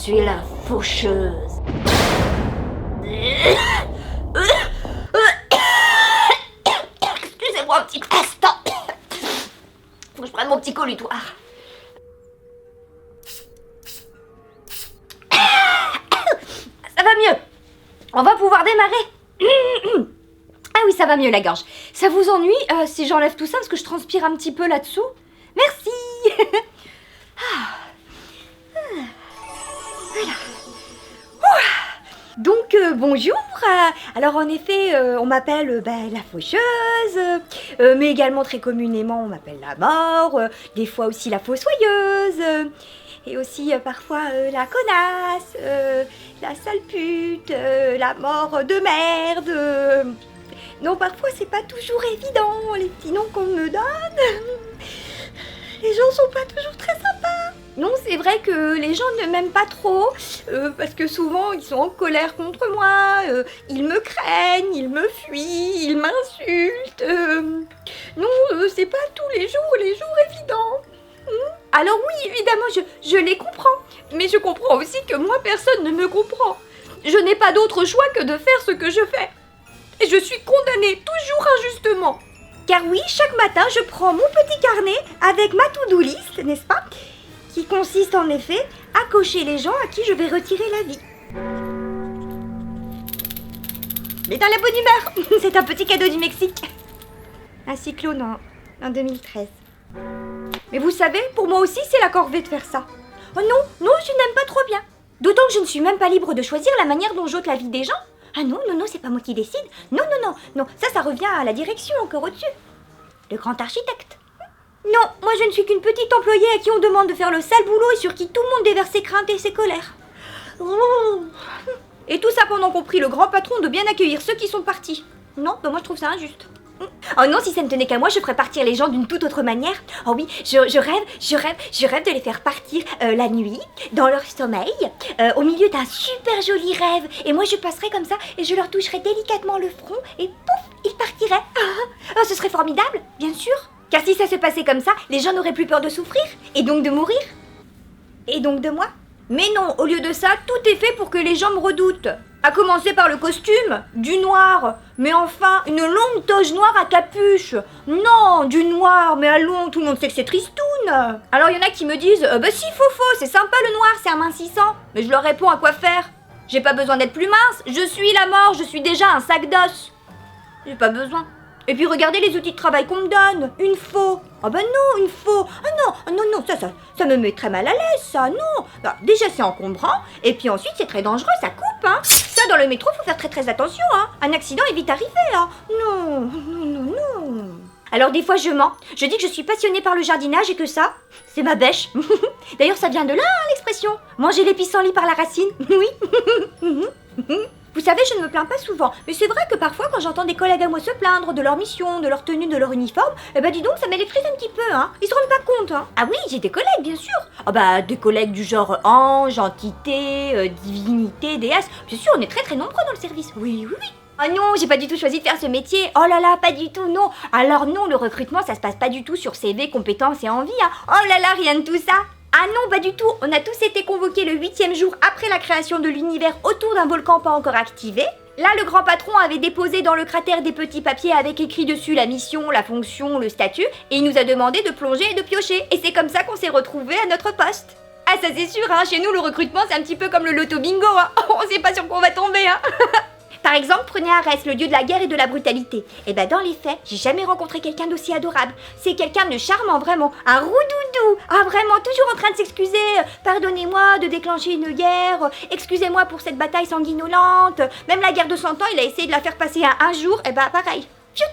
suis la faucheuse. Excusez-moi un petit instant. Faut que je prenne mon petit colutoire. Ça va mieux. On va pouvoir démarrer. Ah oui, ça va mieux la gorge. Ça vous ennuie si j'enlève tout ça parce que je transpire un petit peu là-dessous? Merci. Voilà. Donc bonjour. Alors en effet, on m'appelle la faucheuse, mais également très communément on m'appelle la mort, des fois aussi la fossoyeuse, et aussi parfois la connasse, la sale pute, la mort de merde. Non, parfois c'est pas toujours évident les petits noms qu'on me donne. Les gens sont pas toujours très sympas. Non, c'est vrai que les gens ne m'aiment pas trop, parce que souvent ils sont en colère contre moi, ils me craignent, ils me fuient, ils m'insultent. Non, c'est pas tous les jours évidents. Alors oui, évidemment, je les comprends, mais je comprends aussi que moi, personne ne me comprend. Je n'ai pas d'autre choix que de faire ce que je fais. Et je suis condamnée toujours injustement. Car oui, chaque matin, je prends mon petit carnet avec ma to-do list, n'est-ce pas ? Qui consiste en effet à cocher les gens à qui je vais retirer la vie. Mais dans la bonne humeur. C'est un petit cadeau du Mexique. Un cyclone en 2013. Mais vous savez, pour moi aussi, c'est la corvée de faire ça. Oh non, je n'aime pas trop bien. D'autant que je ne suis même pas libre de choisir la manière dont j'ôte la vie des gens. Ah non, c'est pas moi qui décide. Non, ça revient à la direction encore au-dessus. Le grand architecte. Non, moi je ne suis qu'une petite employée à qui on demande de faire le sale boulot et sur qui tout le monde déverse ses craintes et ses colères. Et tout ça pendant qu'on prie le grand patron de bien accueillir ceux qui sont partis. Non, moi je trouve ça injuste. Oh non, si ça ne tenait qu'à moi, je ferais partir les gens d'une toute autre manière. Oh oui, je rêve de les faire partir la nuit, dans leur sommeil, au milieu d'un super joli rêve. Et moi je passerais comme ça et je leur toucherais délicatement le front et pouf, ils partiraient. Oh, ce serait formidable, bien sûr. Car si ça se passait comme ça, les gens n'auraient plus peur de souffrir, et donc de mourir. Et donc de moi. Mais non, au lieu de ça, tout est fait pour que les gens me redoutent. À commencer par le costume, du noir. Mais enfin, une longue toge noire à capuche. Non, du noir, mais allons, tout le monde sait que c'est tristoun. Alors il y en a qui me disent, si, faux, c'est sympa le noir, c'est amincissant. Mais je leur réponds, à quoi faire? J'ai pas besoin d'être plus mince, je suis la mort, je suis déjà un sac d'os. J'ai pas besoin. Et puis regardez les outils de travail qu'on me donne. Une faux. Ah bah non, une faux. Ah non, ça me met très mal à l'aise, ça, non. Bah, déjà c'est encombrant, et puis ensuite c'est très dangereux, ça coupe, hein. Ça dans le métro, faut faire très attention, hein. Un accident est vite arrivé, hein. Non. Alors des fois je mens. Je dis que je suis passionnée par le jardinage et que ça, c'est ma bêche. D'ailleurs ça vient de là, hein, l'expression. Manger les pissenlits par la racine. Oui. Vous savez, je ne me plains pas souvent, mais c'est vrai que parfois, quand j'entends des collègues à moi se plaindre de leur mission, de leur tenue, de leur uniforme, dis donc, ça m'électrise un petit peu, hein. Ils se rendent pas compte, hein. Ah oui, j'ai des collègues, bien sûr. Des collègues du genre ange, entité, divinité, déesse. Bien sûr, on est très nombreux dans le service. Oui. Oh non, j'ai pas du tout choisi de faire ce métier. Oh là là, pas du tout, non. Alors non, le recrutement, ça se passe pas du tout sur CV, compétences et envie, hein. Oh là là, rien de tout ça. Ah non, pas du tout. On a tous été convoqués le 8e jour après la création de l'univers autour d'un volcan pas encore activé. Là, le grand patron avait déposé dans le cratère des petits papiers avec écrit dessus la mission, la fonction, le statut, et il nous a demandé de plonger et de piocher. Et c'est comme ça qu'on s'est retrouvés à notre poste. Ah ça c'est sûr, hein, chez nous le recrutement c'est un petit peu comme le loto bingo, hein. On sait pas sur quoi on va tomber, hein. Par exemple, prenez Arès, le dieu de la guerre et de la brutalité. Et dans les faits, j'ai jamais rencontré quelqu'un d'aussi adorable. C'est quelqu'un de charmant, vraiment. Un roudoudou. Ah, vraiment, toujours en train de s'excuser. Pardonnez-moi de déclencher une guerre. Excusez-moi pour cette bataille sanguinolente. Même la guerre de 100 ans, il a essayé de la faire passer à un jour. Pareil. Pfiou,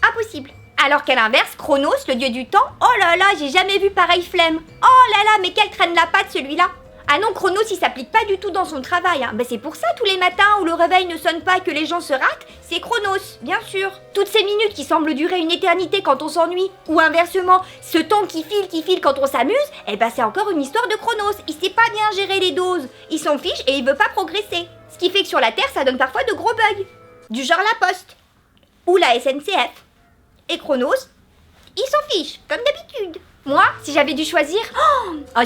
impossible. Alors qu'à l'inverse, Chronos, le dieu du temps, oh là là, j'ai jamais vu pareille flemme. Oh là là, mais quelle traîne la patte celui-là. Ah non, Chronos, il s'applique pas du tout dans son travail, hein. C'est pour ça, tous les matins où le réveil ne sonne pas et que les gens se ratent, c'est Chronos, bien sûr. Toutes ces minutes qui semblent durer une éternité quand on s'ennuie, ou inversement, ce temps qui file quand on s'amuse, c'est encore une histoire de Chronos. Il sait pas bien gérer les doses, il s'en fiche et il veut pas progresser. Ce qui fait que sur la Terre, ça donne parfois de gros bugs. Du genre la Poste, ou la SNCF. Et Chronos, il s'en fiche, comme d'habitude. Moi, si j'avais dû choisir,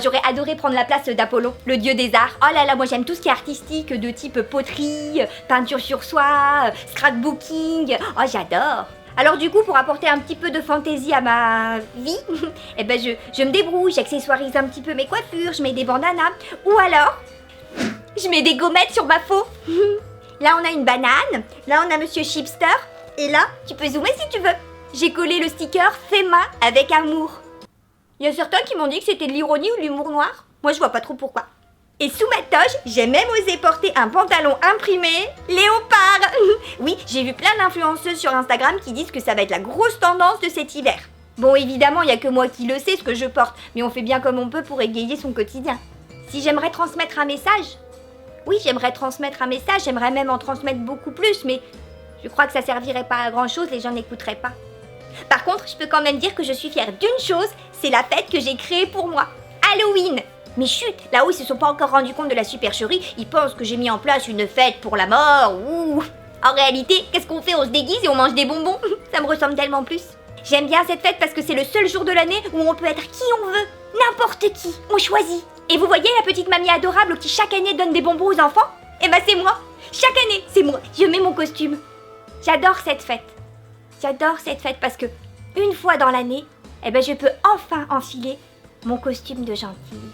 j'aurais adoré prendre la place d'Apollon, le dieu des arts. Oh là là, moi j'aime tout ce qui est artistique, de type poterie, peinture sur soie, scrapbooking. Oh, j'adore. Alors du coup, pour apporter un petit peu de fantaisie à ma vie, eh ben je me débrouille, j'accessoirise un petit peu mes coiffures, je mets des bandanas, ou alors, je mets des gommettes sur ma faux. Là, on a une banane, là, on a Monsieur Chipster, et là, tu peux zoomer si tu veux. J'ai collé le sticker « Fais main avec amour ». Il y a certains qui m'ont dit que c'était de l'ironie ou de l'humour noir. Moi, je vois pas trop pourquoi. Et sous ma toge, j'ai même osé porter un pantalon imprimé léopard. Oui, j'ai vu plein d'influenceuses sur Instagram qui disent que ça va être la grosse tendance de cet hiver. Bon, évidemment, il y a que moi qui le sais ce que je porte, mais on fait bien comme on peut pour égayer son quotidien. Si j'aimerais transmettre un message, oui, j'aimerais transmettre un message, j'aimerais même en transmettre beaucoup plus, mais je crois que ça servirait pas à grand chose, les gens n'écouteraient pas. Par contre, je peux quand même dire que je suis fière d'une chose, c'est la fête que j'ai créée pour moi. Halloween. Mais chut, là-haut ils se sont pas encore rendus compte de la supercherie, ils pensent que j'ai mis en place une fête pour la mort, ouh. En réalité, qu'est-ce qu'on fait? On se déguise et on mange des bonbons. Ça me ressemble tellement plus. J'aime bien cette fête parce que c'est le seul jour de l'année où on peut être qui on veut, n'importe qui, on choisit. Et vous voyez la petite mamie adorable qui chaque année donne des bonbons aux enfants? Eh ben c'est moi. Chaque année, c'est moi. Je mets mon costume. J'adore cette fête. J'adore cette fête parce que une fois dans l'année, eh ben je peux enfin enfiler mon costume de gentille.